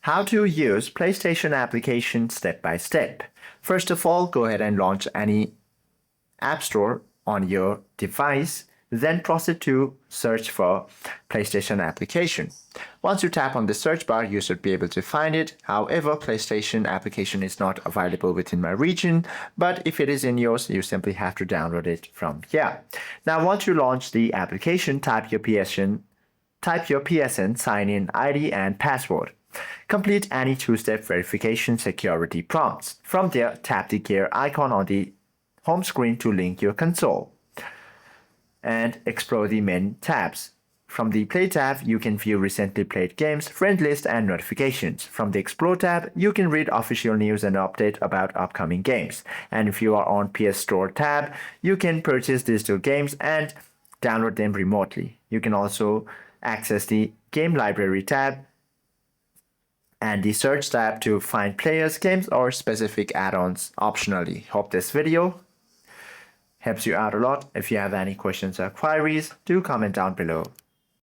How to use PlayStation application step by step. First of all, go ahead and launch any app store on your device. Then proceed to search for PlayStation application. Once you tap on the search bar, you should be able to find it. However, PlayStation application is not available within my region, but if it is in yours, you simply have to download it from here. Now, once you launch the application, type your PSN sign-in ID and password. Complete any two-step verification security prompts. From there, tap the gear icon on the home screen to link your console and explore the main tabs. From the Play tab, you can view recently played games, friend list, and notifications. From the Explore tab, you can read official news and update about upcoming games. And if you are on PS Store tab, you can purchase digital games and download them remotely. You can also access the Game Library tab and the Search tab to find players, games, or specific add-ons optionally. Hope this video helps you out a lot. If you have any questions or queries, do comment down below.